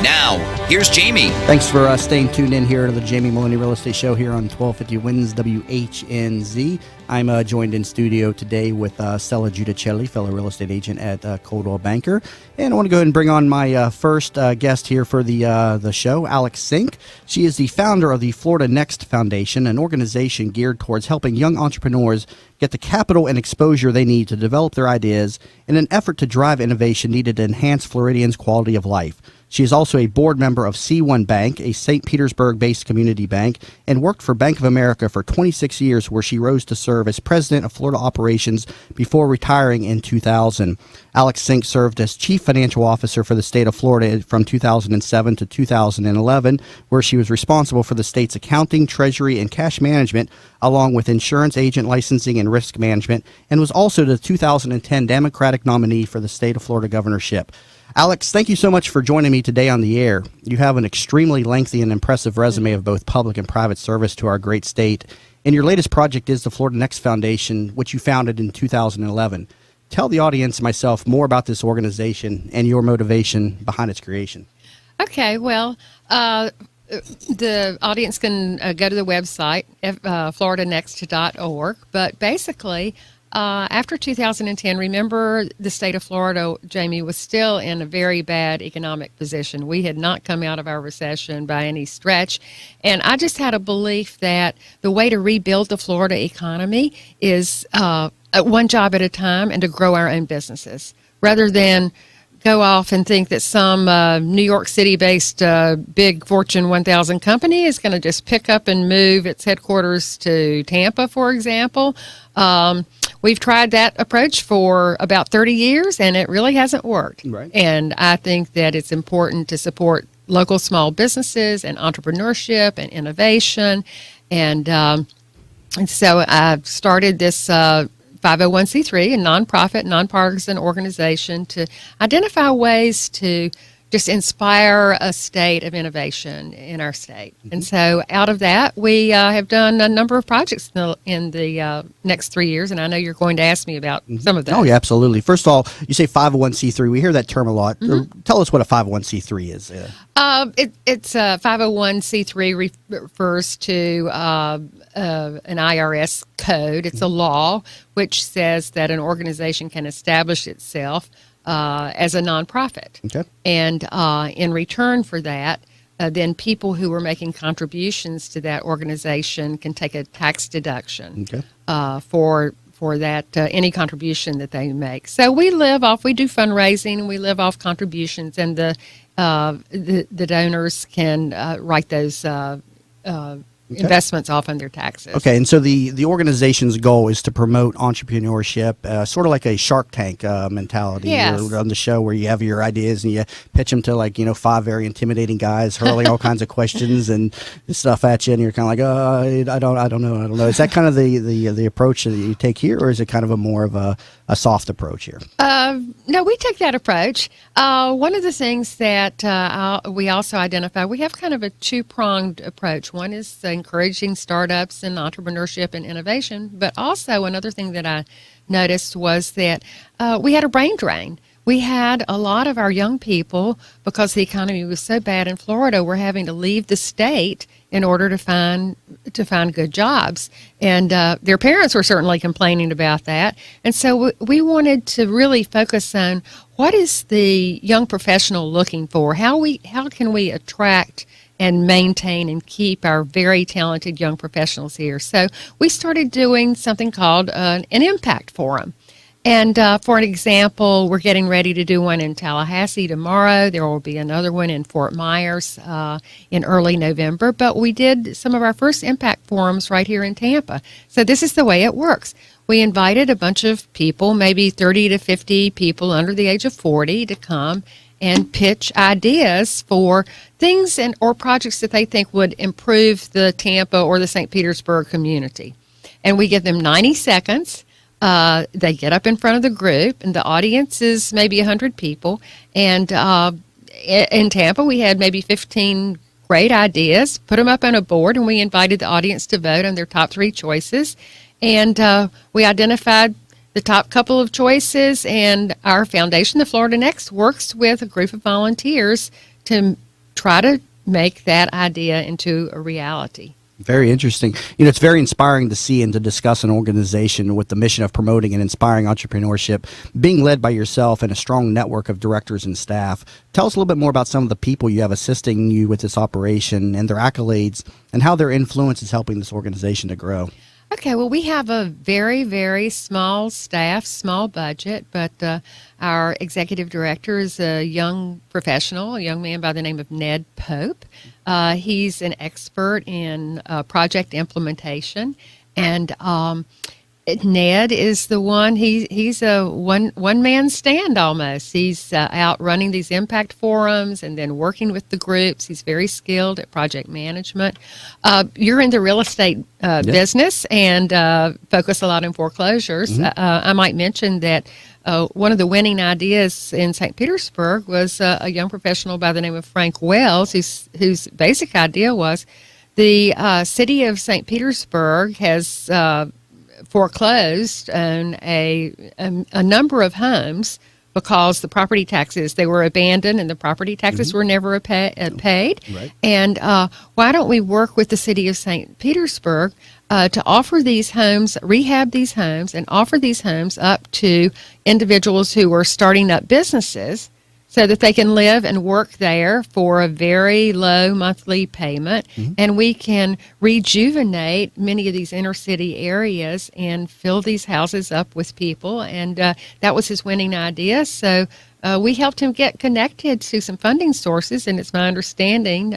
Now, here's Jamie. Thanks for staying tuned in here to the Jamie Maloney Real Estate Show here on 1250 Wins WHNZ. I'm joined in studio today with Stella Giudicelli, fellow real estate agent at Coldwell Banker. And I want to go ahead and bring on my first guest here for the show, Alex Sink. She is the founder of the Florida Next Foundation, an organization geared towards helping young entrepreneurs get the capital and exposure they need to develop their ideas in an effort to drive innovation needed to enhance Floridians' quality of life. She is also a board member of C1 Bank, a St. Petersburg-based community bank, and worked for Bank of America for 26 years, where she rose to serve as president of Florida operations before retiring in 2000. Alex Sink served as chief financial officer for the state of Florida from 2007 to 2011, where she was responsible for the state's accounting, treasury, and cash management, along with insurance agent licensing and risk management, and was also the 2010 Democratic nominee for the state of Florida governorship. Alex, thank you so much for joining me today on the air. You have an extremely lengthy and impressive resume of both public and private service to our great state, and your latest project is the Florida Next Foundation, which you founded in 2011. Tell the audience and myself more about this organization and your motivation behind its creation. Okay, well, the audience can go to the website, floridanext.org, but basically, after 2010, remember the state of Florida, Jamie, was still in a very bad economic position. We had not come out of our recession by any stretch. And I just had a belief that the way to rebuild the Florida economy is one job at a time and to grow our own businesses rather than go off and think that some New York City-based big Fortune 1000 company is going to just pick up and move its headquarters to Tampa, for example. We've tried that approach for about 30 years, and it really hasn't worked. Right. And I think that it's important to support local small businesses and entrepreneurship and innovation. And so I've started this 501c3, a nonprofit, nonpartisan organization to identify ways to just inspire a state of innovation in our state. Mm-hmm. And so out of that, we have done a number of projects in the next 3 years, and I know you're going to ask me about some of those. Oh, yeah, absolutely. First of all, you say 501c3. We hear that term a lot. Mm-hmm. Tell us what a 501c3 is. It's a 501c3 refers to an IRS code. It's a law which says that an organization can establish itself as a nonprofit. Okay. And in return for that, then people who are making contributions to that organization can take a tax deduction for that any contribution that they make. So we do fundraising, and we live off contributions, and the donors can write those investments off on their taxes. Okay, and so the organization's goal is to promote entrepreneurship, sort of like a Shark Tank mentality. Yes. On the show where you have your ideas and you pitch them to 5 very intimidating guys hurling all kinds of questions and stuff at you, and you're kind of like, I don't know. Is that kind of the approach that you take here, or is it kind of a more of a soft approach here? No, we take that approach. One of the things that we also identify, we have kind of a two-pronged approach. One is encouraging startups and entrepreneurship and innovation, but also another thing that I noticed was that we had a brain drain. We had a lot of our young people, because the economy was so bad in Florida, were having to leave the state in order to find good jobs. And their parents were certainly complaining about that. And so we wanted to really focus on what is the young professional looking for? How can we attract and maintain and keep our very talented young professionals here? So we started doing something called an Impact Forum. And for an example, we're getting ready to do one in Tallahassee tomorrow. There will be another one in Fort Myers in early November. But we did some of our first Impact Forums right here in Tampa. So this is the way it works. We invited a bunch of people, maybe 30 to 50 people under the age of 40, to come and pitch ideas for things or projects that they think would improve the Tampa or the St. Petersburg community. And we give them 90 seconds. They get up in front of the group, and the audience is maybe 100 people. And in Tampa, we had maybe 15 great ideas, put them up on a board, and we invited the audience to vote on their top 3 choices. And we identified the top couple of choices, and our foundation, the Florida Next, works with a group of volunteers to try to make that idea into a reality. Very interesting. It's very inspiring to see and to discuss an organization with the mission of promoting and inspiring entrepreneurship, being led by yourself and a strong network of directors and staff. Tell us a little bit more about some of the people you have assisting you with this operation and their accolades and how their influence is helping this organization to grow. Okay, well, we have a very, very small staff, small budget, but our executive director is a young professional, a young man by the name of Ned Pope. He's an expert in project implementation, and Ned is the one. He's a one-man stand almost. He's out running these impact forums and then working with the groups. He's very skilled at project management. You're in the real estate business and focus a lot on foreclosures. Mm-hmm. I might mention that one of the winning ideas in St. Petersburg was a young professional by the name of Frank Wells, whose basic idea was the city of St. Petersburg has foreclosed on a number of homes because the property taxes, they were abandoned and the property taxes were never paid. Right. And why don't we work with the city of St. Petersburg to offer these homes, rehab these homes, and offer these homes up to individuals who are starting up businesses so that they can live and work there for a very low monthly payment. Mm-hmm. And we can rejuvenate many of these inner city areas and fill these houses up with people. And that was his winning idea. So we helped him get connected to some funding sources. And it's my understanding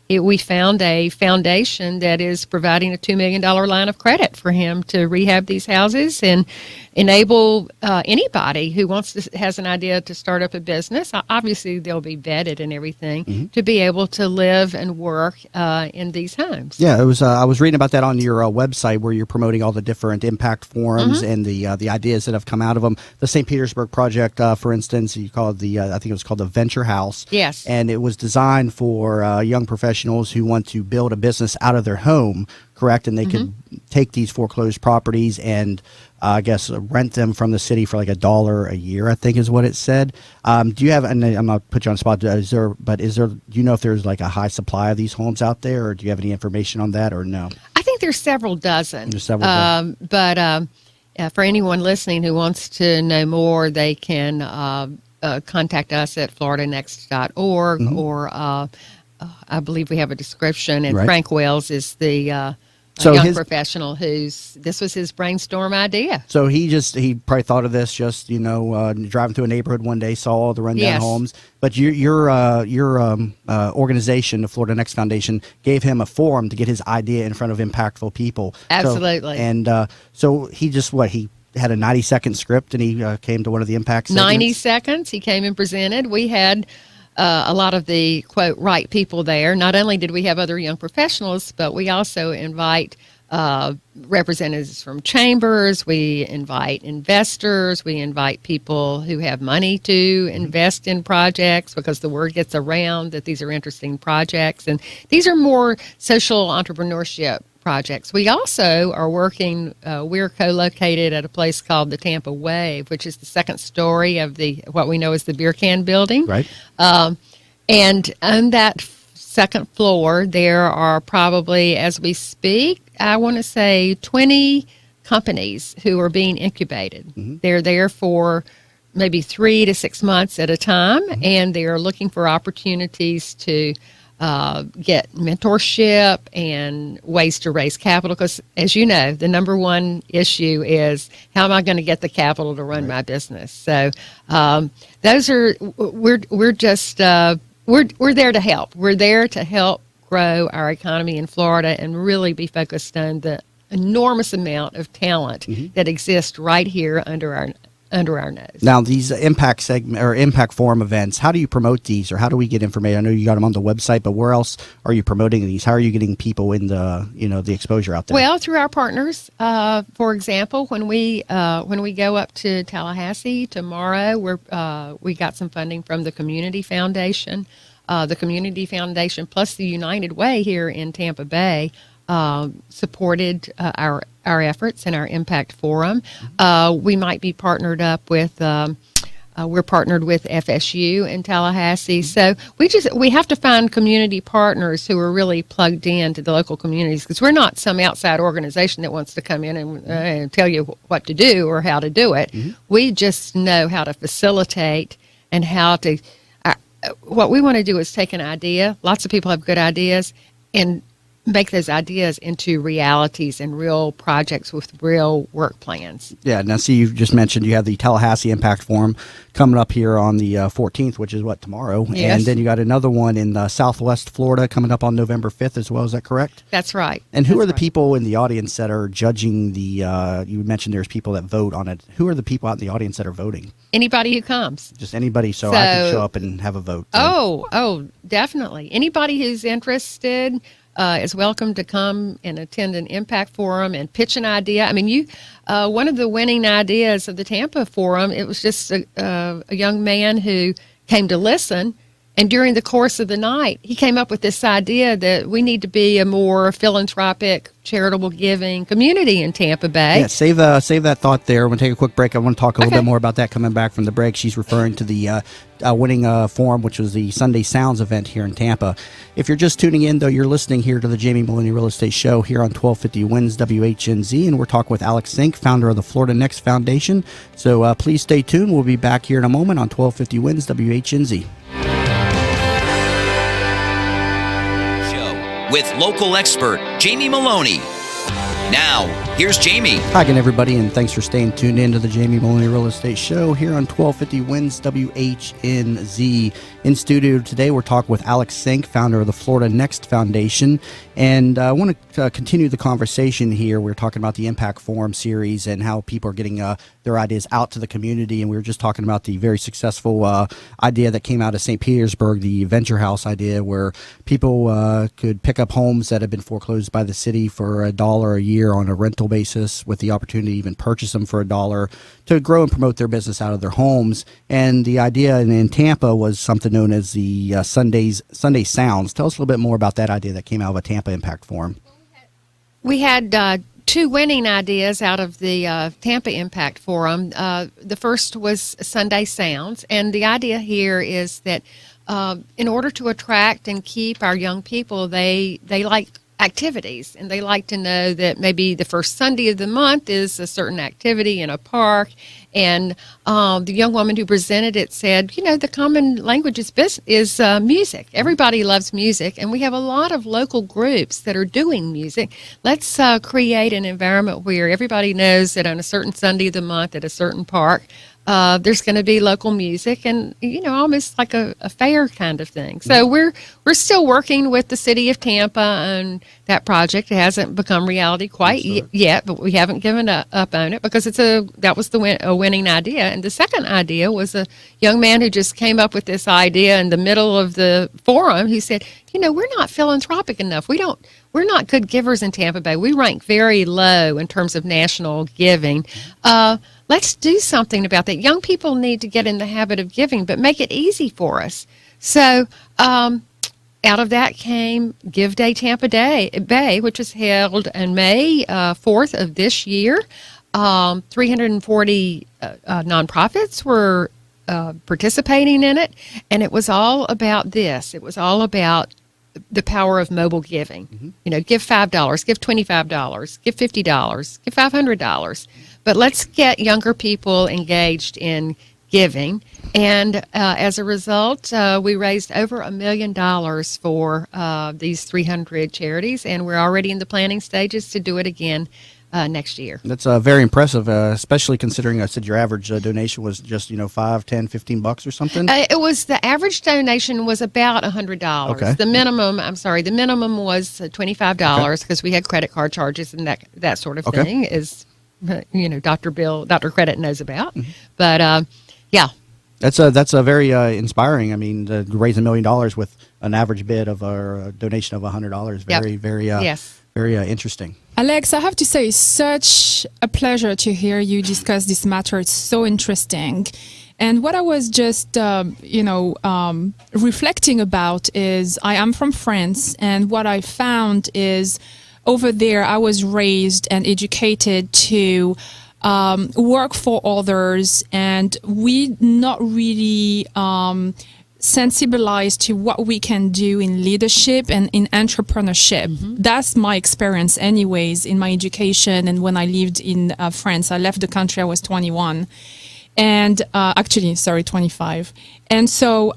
we found a foundation that is providing a $2 million line of credit for him to rehab these houses and enable anybody who has an idea to start up a business. Obviously, they'll be vetted and everything to be able to live and work in these homes. Yeah, it was. I was reading about that on your website where you're promoting all the different impact forums and the ideas that have come out of them. The St. Petersburg project, for instance, you called I think it was called the Venture House. Yes, and it was designed for young professionals who want to build a business out of their home, correct? And they could take these foreclosed properties and I guess rent them from the city for like $1 a year, I think is what it said. Do you have, and I'm not put you on the spot, do you know if there's like a high supply of these homes out there, or do you have any information on that, or no? I think there's several dozen. There's several dozen. But for anyone listening who wants to know more, they can contact us at floridanext.org or I believe we have a description, and Frank Wells is the young professional this was his brainstorm idea. So he probably thought of this just driving through a neighborhood one day, saw all the rundown homes. But your organization, the Florida Next Foundation, gave him a forum to get his idea in front of impactful people. Absolutely. So he had a 90-second script, and he came to one of the impact segments. 90 seconds. He came and presented. We had a lot of the, quote, right people there. Not only did we have other young professionals, but we also invite representatives from chambers. We invite investors. We invite people who have money to invest in projects because the word gets around that these are interesting projects. And these are more social entrepreneurship projects. We also are working, we're co-located at a place called the Tampa Wave, which is the second story of what we know as the Beer Can Building. Right. And on that second floor, there are probably, as we speak, I want to say 20 companies who are being incubated. Mm-hmm. They're there for maybe 3 to 6 months at a time, and they are looking for opportunities to get mentorship and ways to raise capital, because as you know, the number one issue is how am I going to get the capital to run my business. So those are we're just we're there to help. We're there to help grow our economy in Florida and really be focused on the enormous amount of talent that exists right here under our nose. Now, these impact forum events, how do you promote these, or how do we get information? I know you got them on the website, but where else are you promoting these? How are you getting people in the exposure out there? Well, through our partners. For example, when we go up to Tallahassee tomorrow, we got some funding from the Community Foundation. The Community Foundation plus the United Way here in Tampa Bay supported our efforts in our impact forum. We might be partnered up with We're partnered with FSU in Tallahassee. So we have to find community partners who are really plugged into the local communities, because we're not some outside organization that wants to come in and tell you what to do or how to do it. We just know how to facilitate and how to. What we want to do is take an idea. Lots of people have good ideas, and make those ideas into realities and real projects with real work plans. Yeah, now see, you just mentioned you have the Tallahassee Impact Forum coming up here on the 14th, which is tomorrow? Yes. And then you got another one in Southwest Florida coming up on November 5th as well. Is that correct? That's right. And who That's are the right. people in the audience that are judging you mentioned there's people that vote on it. Who are the people out in the audience that are voting? Anybody who comes. Just anybody, so I can show up and have a vote. Oh, definitely. Anybody who's interested is welcome to come and attend an impact forum and pitch an idea. I mean, one of the winning ideas of the Tampa Forum, it was just a young man who came to listen, and during the course of the night, he came up with this idea that we need to be a more philanthropic, charitable giving community in Tampa Bay. Yeah, save that thought there. We're going to take a quick break. I want to talk a little Okay. bit more about that coming back from the break. She's referring to the winning forum, which was the Sunday Sounds event here in Tampa. If you're just tuning in, though, you're listening here to the Jamie Maloney Real Estate Show here on 1250 Wins WHNZ, and we're talking with Alex Zink, founder of the Florida Next Foundation. So please stay tuned. We'll be back here in a moment on 1250 Wins WHNZ. With local expert Jamie Maloney. Now, here's Jamie. Hi again, everybody, and thanks for staying tuned in to the Jamie Maloney Real Estate Show here on 1250 Wins WHNZ. In studio today, we're talking with Alex Zink, founder of the Florida Next Foundation. And I want to continue the conversation here. We're talking about the Impact Forum series and how people are getting their ideas out to the community. And we were just talking about the very successful idea that came out of St. Petersburg, the Venture House idea, where people could pick up homes that have been foreclosed by the city for $1 a year on a rental basis, with the opportunity to even purchase them for $1 to grow and promote their business out of their homes. And the idea in Tampa was something known as the Sunday Sounds. Tell us a little bit more about that idea that came out of a Tampa Impact Forum. We had two winning ideas out of the Tampa Impact Forum. The first was Sunday Sounds, and the idea here is that in order to attract and keep our young people, they like activities, and they like to know that maybe the first Sunday of the month is a certain activity in a park. And the young woman who presented it said, the common language is music. Everybody loves music, and we have a lot of local groups that are doing music. Let's create an environment where everybody knows that on a certain Sunday of the month at a certain park, there's going to be local music, and almost like a fair kind of thing. So we're still working with the city of Tampa on that project. It hasn't become reality quite yet, but we haven't given up on it, because that was a winning idea. And the second idea was a young man who just came up with this idea in the middle of the forum. He said, we're not philanthropic enough. We're not good givers in Tampa Bay. We rank very low in terms of national giving. Let's do something about that. Young people need to get in the habit of giving, but make it easy for us. So out of that came Give Day Tampa Bay, which was held on May 4th of this year. 340 nonprofits were participating in it, and it was all about this. It was all about the power of mobile giving. Give $5, give $25, give $50, give $500. But let's get younger people engaged in giving. And as a result, we raised over $1 million for these 300 charities, and we're already in the planning stages to do it again next year. That's very impressive, especially considering I said your average donation was just, $5, $10, $15 or something. The average donation was about $100. Okay. The minimum was $25 because we had credit card charges and that sort of thing, is Dr. Credit knows about. But yeah. That's a very inspiring. I mean, to raise $1 million with an average bid of a donation of $100, very yes. Very interesting. Alex, I have to say, it's such a pleasure to hear you discuss this matter. It's so interesting. And what I was just, reflecting about is I am from France, and what I found is over there I was raised and educated to work for others, and we not really sensibilized to what we can do in leadership and in entrepreneurship. That's my experience anyways in my education and when I lived in France. I left the country, I was 21. And 25. And so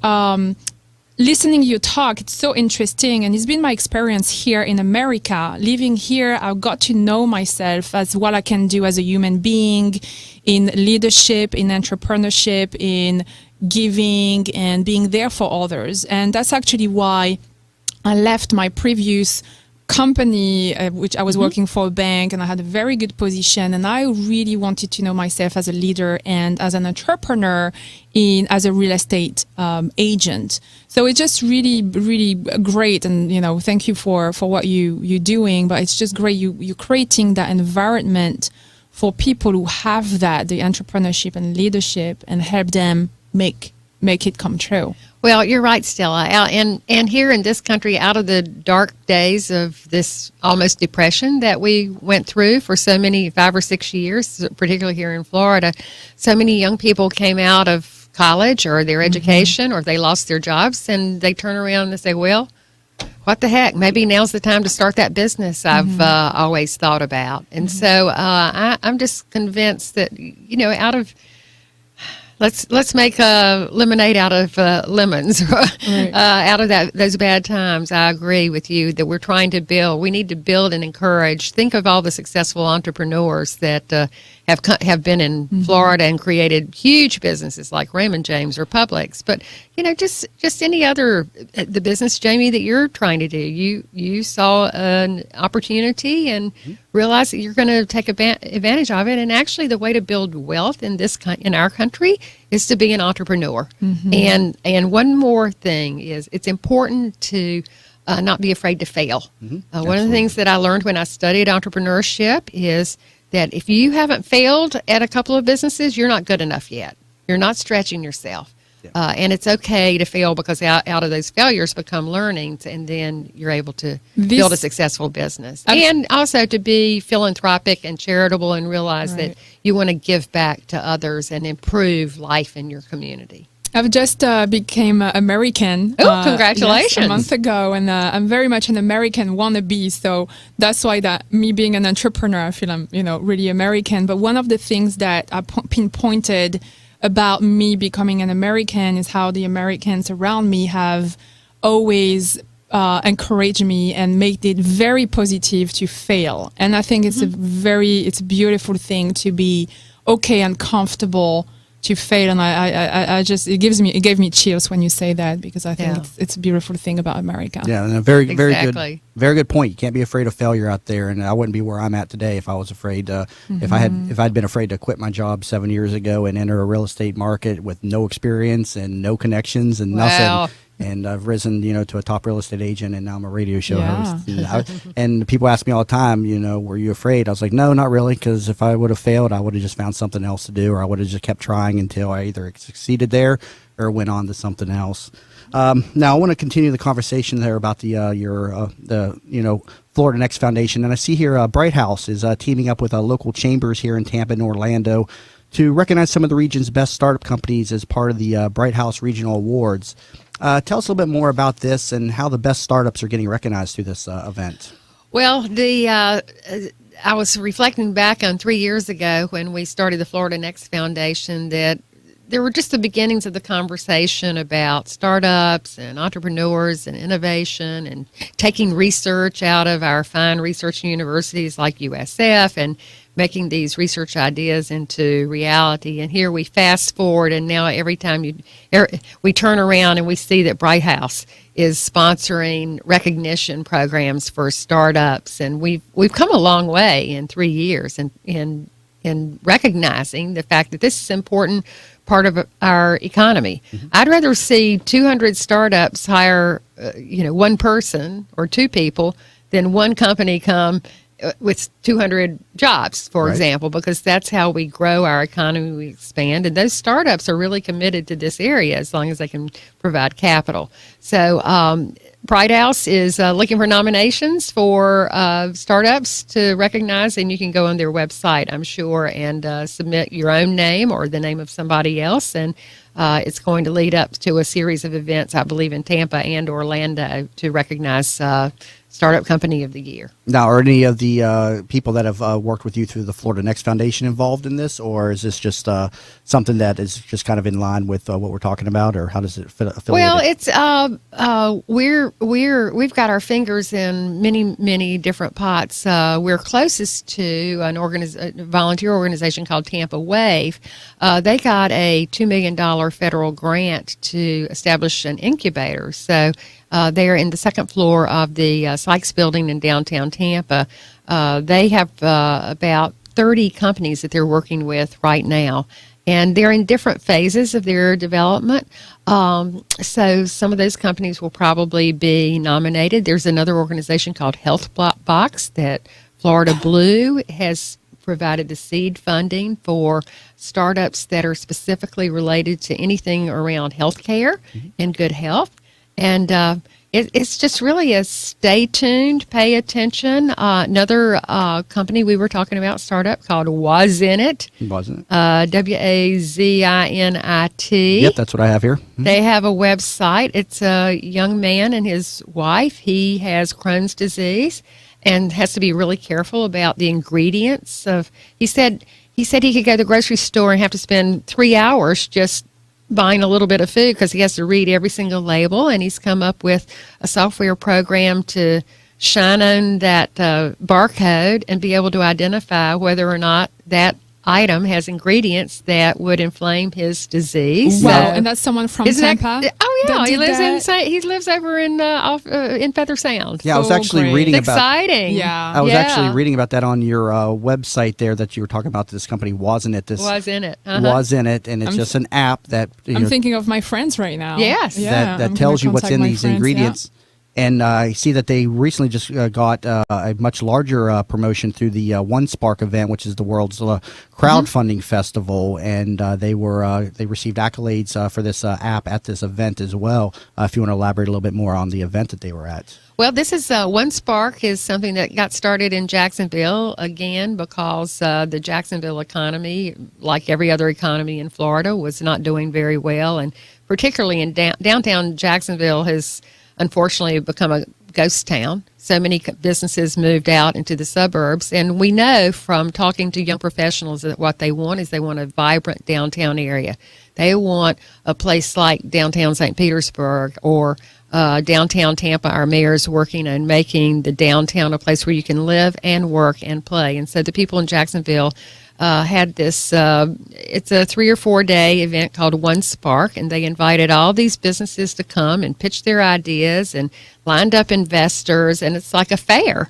listening you talk, it's so interesting. And it's been my experience here in America. Living here, I got to know myself as what I can do as a human being in leadership, in entrepreneurship, in giving and being there for others. And that's actually why I left my previous company, which I was working for a bank, and I had a very good position, and I really wanted to know myself as a leader and as an entrepreneur as a real estate agent. So it's just really, really great, and thank you for what you're doing. But it's just great you're creating that environment for people who have the entrepreneurship and leadership, and help them make it come true. Well, you're right, Stella. And here in this country, out of the dark days of this almost depression that we went through for so many 5 or 6 years, particularly here in Florida, so many young people came out of college or their education, or they lost their jobs, and they turn around and they say, well, what the heck? Maybe now's the time to start that business I've always thought about. And so I'm just convinced that, out of... Let's make lemonade out of lemons, right. Out of those bad times. I agree with you that we're trying to build. We need to build and encourage. Think of all the successful entrepreneurs that have been in Florida and created huge businesses like Raymond James or Publix. But just any other the business, Jamie, that you're trying to do. You saw an opportunity and realized that you're going to take advantage of it. And actually, the way to build wealth in our country is to be an entrepreneur. And one more thing is it's important to not be afraid to fail. One of the things that I learned when I studied entrepreneurship is that if you haven't failed at a couple of businesses, you're not good enough yet. You're not stretching yourself. And it's okay to fail, because out of those failures become learnings, and then you're able to build a successful business. And also to be philanthropic and charitable and realize that you want to give back to others and improve life in your community. I've just became American. Oh, congratulations. Yes, a month ago, and I'm very much an American wannabe, so that's why that me being an entrepreneur, I feel I'm, really American. But one of the things that I pinpointed about me becoming an American is how the Americans around me have always encouraged me and made it very positive to fail. And I think it's it's a beautiful thing to be okay and comfortable to fail. And I just it gave me chills when you say that, because I think it's a beautiful thing about America. Yeah, and a very good point. You can't be afraid of failure out there, and I wouldn't be where I'm at today if I was afraid. If I'd been afraid to quit my job 7 years ago and enter a real estate market with no experience and no connections and nothing. And I've risen, to a top real estate agent, and now I'm a radio show host. And people ask me all the time, were you afraid? I was like, no, not really, because if I would have failed, I would have just found something else to do, or I would have just kept trying until I either succeeded there or went on to something else. Now, I want to continue the conversation there about the Florida Next Foundation, and I see here Bright House is teaming up with local chambers here in Tampa and Orlando to recognize some of the region's best startup companies as part of the Bright House Regional Awards. Tell us a little bit more about this and how the best startups are getting recognized through this event. Well, I was reflecting back on 3 years ago when we started the Florida Next Foundation, that there were just the beginnings of the conversation about startups and entrepreneurs and innovation and taking research out of our fine research universities like USF and making these research ideas into reality. And here we fast forward, and now every time we turn around and we see that Bright House is sponsoring recognition programs for startups, and we've come a long way in 3 years in recognizing the fact that this is an important part of our economy. I'd rather see 200 startups hire one person or two people than one company come with 200 jobs, for Right. example, because that's how we grow our economy, we expand. And those startups are really committed to this area as long as they can provide capital. So Bright House is looking for nominations for startups to recognize, and you can go on their website, I'm sure, and submit your own name or the name of somebody else. And it's going to lead up to a series of events, I believe, in Tampa and Orlando to recognize Startup Company of the Year. Now, are any of the people that have worked with you through the Florida Next Foundation involved in this, or is this just something that is just kind of in line with what we're talking about, or how does it fit? Well, it's we've got our fingers in many different pots. We're closest to a volunteer organization called Tampa Wave. They got a $2 million federal grant to establish an incubator. So they're in the second floor of the Sykes Building in downtown Tampa. They have about 30 companies that they're working with right now, and they're in different phases of their development. So some of those companies will probably be nominated. There's another organization called Health Box that Florida Blue has provided the seed funding for startups that are specifically related to anything around healthcare and good health. And it's just really a stay tuned, pay attention. Another company we were talking about, startup called Wazinit. Wasn't it? Wazinit. Yep, that's what I have here. They have a website. It's a young man and his wife. He has Crohn's disease and has to be really careful about the ingredients of. He said he could go to the grocery store and have to spend 3 hours just buying a little bit of food because he has to read every single label, and he's come up with a software program to shine on that barcode and be able to identify whether or not that item has ingredients that would inflame his disease. Wow, So- and that's someone from Isn't Tampa? that, oh yeah, that he did lives that? he lives over in Feather Sound. Yeah, I was So actually great. reading It's about. exciting. Yeah. I was Yeah. actually reading about that on your website there that you were talking about. This company wasn't it? This Was in it. was in it, and it's just an app that I'm thinking of my friends right now. Yes. Yeah, that I'm tells gonna you what's contact in my these friends, ingredients. And I see that they recently just got a much larger promotion through the One Spark event, which is the world's crowdfunding festival, and they received accolades for this app at this event as well. If you want to elaborate a little bit more on the event that they were at. Well, this is One Spark is something that got started in Jacksonville again because the Jacksonville economy, like every other economy in Florida, was not doing very well, and particularly in downtown Jacksonville has unfortunately become a ghost town. So many businesses moved out into the suburbs, and we know from talking to young professionals that what they want is they want a vibrant downtown area. They want a place like downtown St. Petersburg or downtown Tampa. Our mayor's working on making the downtown a place where you can live and work and play. And so the people in Jacksonville had this, it's a 3 or 4 day event called One Spark, and they invited all these businesses to come and pitch their ideas and lined up investors, and it's like a fair.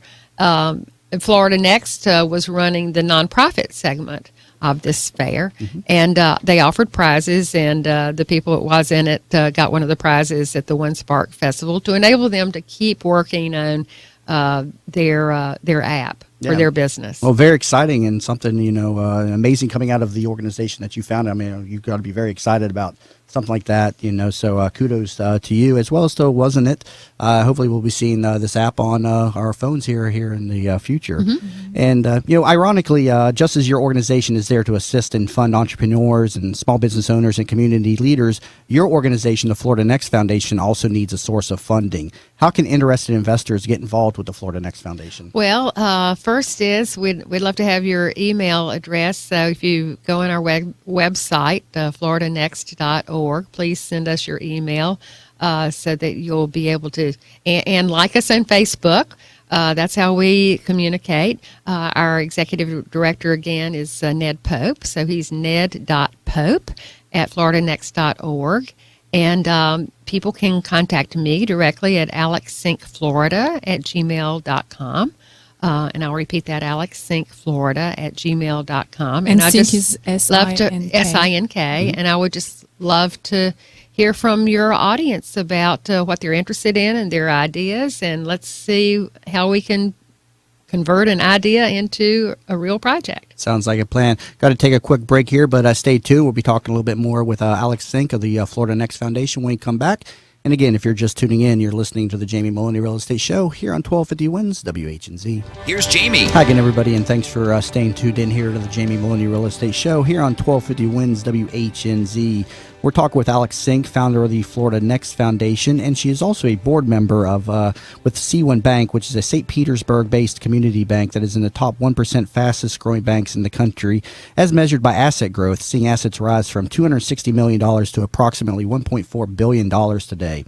Florida Next was running the nonprofit segment of this fair, and they offered prizes, and the people that was in it got one of the prizes at the One Spark Festival to enable them to keep working on their app for Yeah. their business. Well, very exciting and something, amazing coming out of the organization that you founded. I mean, you've got to be very excited about something like that, so kudos to you as well as to Wasn't It. Hopefully we'll be seeing this app on our phones here in the future. And, ironically, just as your organization is there to assist and fund entrepreneurs and small business owners and community leaders, your organization, the Florida Next Foundation, also needs a source of funding. How can interested investors get involved with the Florida Next Foundation? Well, first is we'd love to have your email address. So if you go on our website, floridanext.org, please send us your email so that you'll be able to, and like us on Facebook. That's how we communicate. Our executive director, again, is Ned Pope. So he's ned.pope@floridanext.org. And people can contact me directly at alexsinkflorida@gmail.com. And I'll repeat that, alexsinkflorida@gmail.com. And I Sink just is love to S-I-N-K. S-I-N-K. And I would just love to hear from your audience about what they're interested in and their ideas. And let's see how we can convert an idea into a real project. Sounds like a plan. Got to take a quick break here, but stay tuned. We'll be talking a little bit more with Alex Sink of the Florida Next Foundation when we come back. And again, if you're just tuning in, you're listening to the Jamie Maloney Real Estate Show here on 1250 Wins WHNZ. Here's Jamie. Hi again, everybody, and thanks for staying tuned in here to the Jamie Maloney Real Estate Show here on 1250 Wins WHNZ. We're talking with Alex Sink, founder of the Florida Next Foundation, and she is also a board member of with C1 Bank, which is a St. Petersburg-based community bank that is in the top 1% fastest-growing banks in the country, as measured by asset growth, seeing assets rise from $260 million to approximately $1.4 billion today.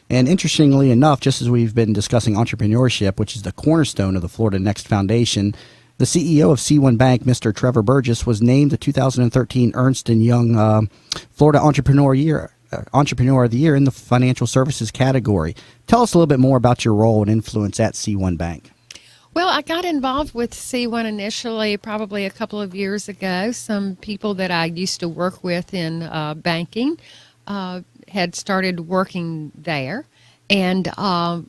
And interestingly enough, just as we've been discussing entrepreneurship, which is the cornerstone of the Florida Next Foundation, the CEO of C1 Bank, Mr. Trevor Burgess, was named the 2013 Ernst & Young Florida Entrepreneur of the Year in the financial services category. Tell us a little bit more about your role and influence at C1 Bank. Well, I got involved with C1 initially probably a couple of years ago. Some people that I used to work with in banking had started working there, and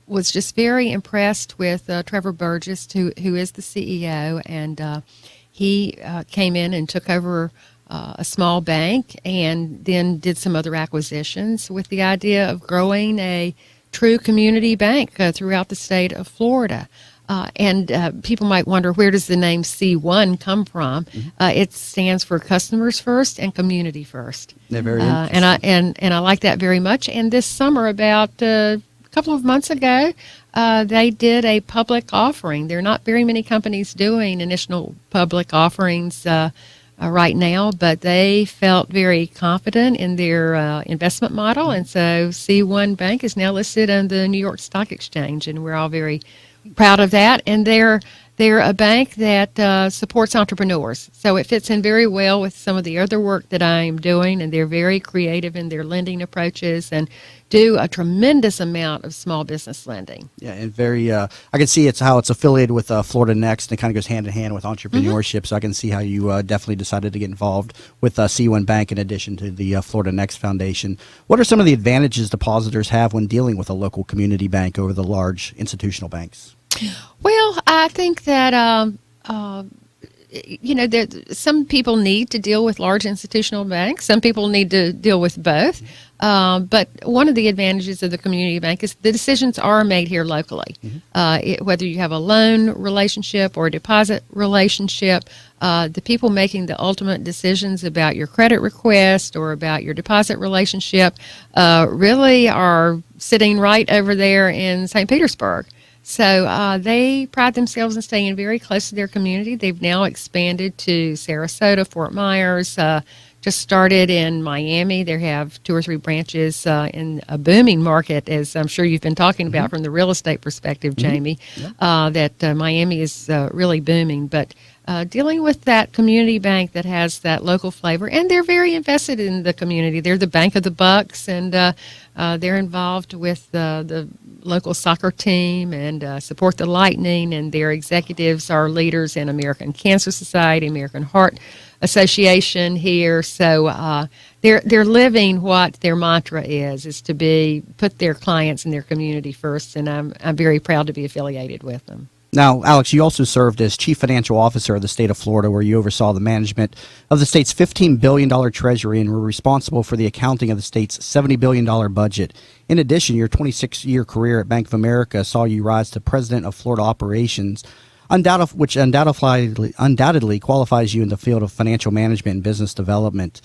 was just very impressed with Trevor Burgess, who is the CEO, and he came in and took over a small bank and then did some other acquisitions with the idea of growing a true community bank throughout the state of Florida. And people might wonder, where does the name C1 come from? It stands for Customers First and Community First. They're very and I like that very much. And this summer, about a couple of months ago, they did a public offering. There are not very many companies doing initial public offerings right now, but they felt very confident in their investment model. And so C1 Bank is now listed on the New York Stock Exchange, and we're all very proud of that. And they're a bank that supports entrepreneurs. So it fits in very well with some of the other work that I'm doing, and they're very creative in their lending approaches and do a tremendous amount of small business lending. Yeah, and very, I can see how it's affiliated with Florida Next, and it kind of goes hand in hand with entrepreneurship. So I can see how you definitely decided to get involved with C1 Bank in addition to the Florida Next Foundation. What are some of the advantages depositors have when dealing with a local community bank over the large institutional banks? Well, I think that some people need to deal with large institutional banks. Some people need to deal with both. But one of the advantages of the community bank is the decisions are made here locally. Whether you have a loan relationship or a deposit relationship, the people making the ultimate decisions about your credit request or about your deposit relationship really are sitting right over there in St. Petersburg. So they pride themselves in staying very close to their community. They've now expanded to Sarasota, Fort Myers, just started in Miami. They have 2 or 3 branches in a booming market, as I'm sure you've been talking about from the real estate perspective, Jamie, that Miami is really booming. But dealing with that community bank that has that local flavor, and they're very invested in the community. They're the bank of the Bucks, and they're involved with the local soccer team and support the Lightning, and their executives are leaders in American Cancer Society, American Heart Association here. So they're living what their mantra is to put their clients and their community first, and I'm very proud to be affiliated with them. Now, Alex, you also served as Chief Financial Officer of the state of Florida, where you oversaw the management of the state's $15 billion treasury and were responsible for the accounting of the state's $70 billion budget. In addition, your 26-year career at Bank of America saw you rise to President of Florida Operations, which undoubtedly qualifies you in the field of financial management and business development.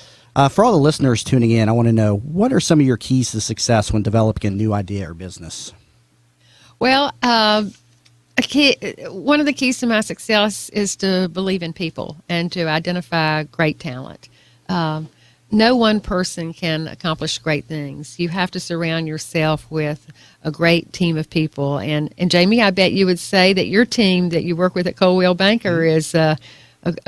For all the listeners tuning in, I want to know, what are some of your keys to success when developing a new idea or business? Well, one of the keys to my success is to believe in people and to identify great talent. No one person can accomplish great things. You have to surround yourself with a great team of people. And Jamie, I bet you would say that your team that you work with at Coldwell Banker is a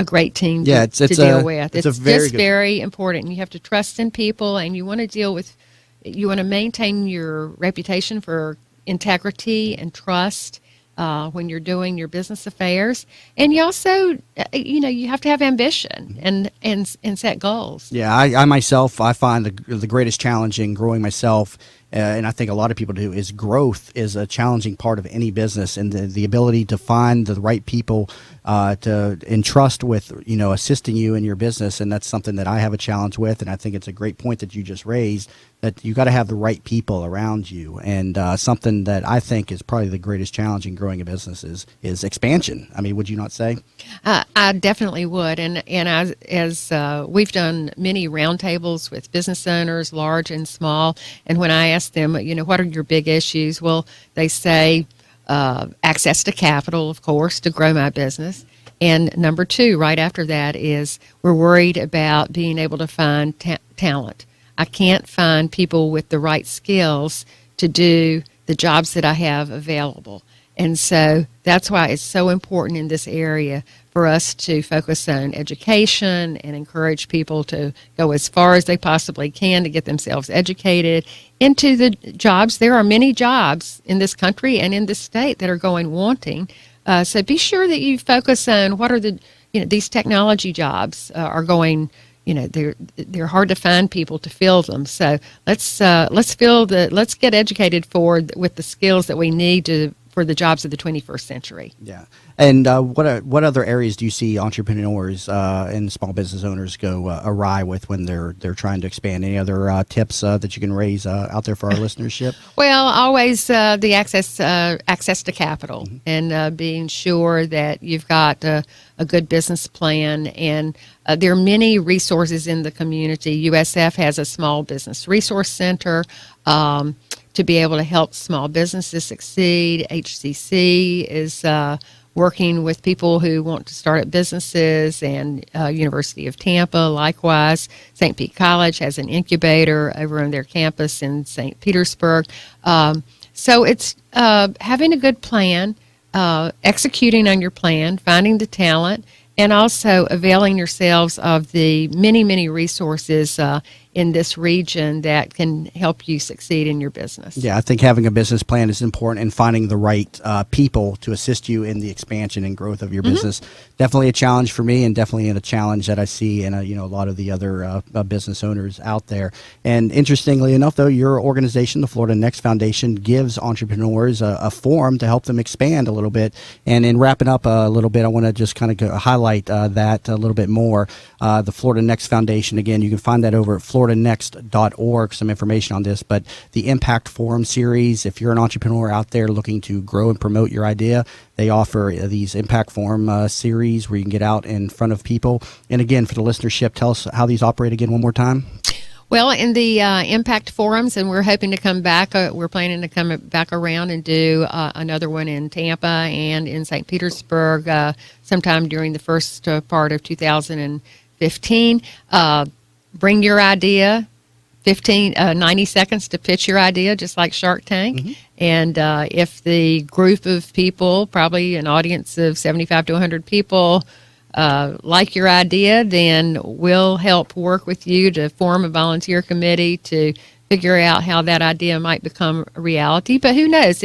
great team to deal with. It's very important. You have to trust in people, and you want to maintain your reputation for integrity and trust when you're doing your business affairs. And you also, you have to have ambition and set goals. Yeah, I myself, I find the greatest challenge in growing myself and I think a lot of people do, is growth is a challenging part of any business, and the ability to find the right people to entrust with, assisting you in your business. And that's something that I have a challenge with. And I think it's a great point that you just raised, that you got to have the right people around you. And something that I think is probably the greatest challenge in growing a business is expansion. I mean, would you not say? I definitely would. And as we've done many roundtables with business owners, large and small. And when I ask them, what are your big issues? Well, they say access to capital, of course, to grow my business. And number two, right after that, is we're worried about being able to find talent. I can't find people with the right skills to do the jobs that I have available. And so that's why it's so important in this area for us to focus on education and encourage people to go as far as they possibly can to get themselves educated into the jobs. There are many jobs in this country and in this state that are going wanting. So be sure that you focus on what are these technology jobs are going. They're hard to find people to fill them. So let's get educated with the skills that we need for the jobs of the 21st century. Yeah. And what other areas do you see entrepreneurs and small business owners go awry with when they're trying to expand? Any other tips that you can raise out there for our listenership? Well, always the access to capital, mm-hmm. and being sure that you've got a good business plan. And there are many resources in the community. USF has a small business resource center to be able to help small businesses succeed. HCC is working with people who want to start up businesses, and University of Tampa, likewise. St. Pete College has an incubator over on their campus in St. Petersburg. So it's having a good plan, executing on your plan, finding the talent, and also availing yourselves of the many, many resources in this region that can help you succeed in your business. Yeah, I think having a business plan is important, and finding the right people to assist you in the expansion and growth of your mm-hmm. business. Definitely a challenge for me, and definitely a challenge that I see in a lot of the other business owners out there. And interestingly enough, though, your organization, the Florida Next Foundation, gives entrepreneurs a forum to help them expand a little bit. And in wrapping up a little bit, I want to just kind of highlight that a little bit more. The Florida Next Foundation, again, you can find that over at floridanext.org, some information on this. But the Impact Forum series, if you're an entrepreneur out there looking to grow and promote your idea, they offer these Impact Forum series where you can get out in front of people. And again, for the listenership, tell us how these operate again one more time. Well, in the Impact Forums, and we're hoping to come back, we're planning to come back around and do another one in Tampa and in St. Petersburg sometime during the first part of 2015. Bring your idea, 90 seconds to pitch your idea, just like Shark Tank. Mm-hmm. And if the group of people, probably an audience of 75 to 100 people, like your idea, then we'll help work with you to form a volunteer committee to figure out how that idea might become a reality. But who knows?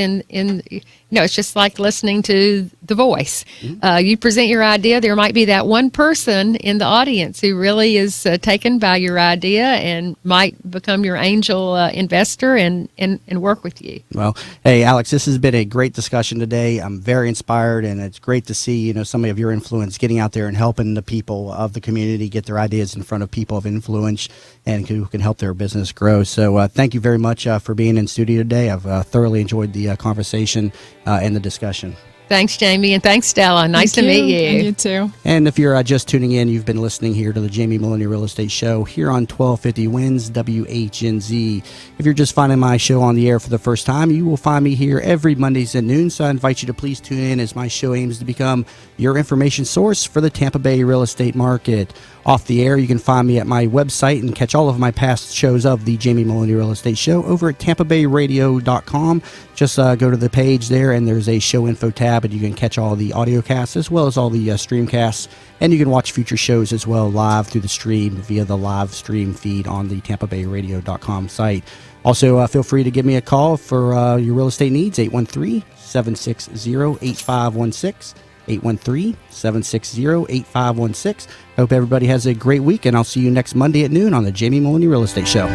It's just like listening to The Voice. Mm-hmm. You present your idea, there might be that one person in the audience who really is taken by your idea and might become your angel investor and work with you. Well, hey, Alex, this has been a great discussion today. I'm very inspired, and it's great to see, some of your influence getting out there and helping the people of the community get their ideas in front of people of influence and who can help their business grow. So thank you very much for being in studio today. I've thoroughly enjoyed the conversation and the discussion. Thanks, Jamie, and thanks, Stella. Nice to meet you. And you too. And if you're just tuning in, you've been listening here to the Jamie Maloney Real Estate Show here on 1250 WINS WHNZ. If you're just finding my show on the air for the first time, you will find me here every Mondays at noon. So I invite you to please tune in, as my show aims to become your information source for the Tampa Bay real estate market. Off the air, you can find me at my website and catch all of my past shows of the Jamie Maloney Real Estate Show over at tampabayradio.com. Just go to the page there, and there's a show info tab, and you can catch all the audio casts as well as all the stream casts. And you can watch future shows as well live through the stream via the live stream feed on the tampabayradio.com site. Also, feel free to give me a call for your real estate needs, 813-760-8516. 813-760-8516. I hope everybody has a great week, and I'll see you next Monday at noon on the Jamie Maloney Real Estate Show.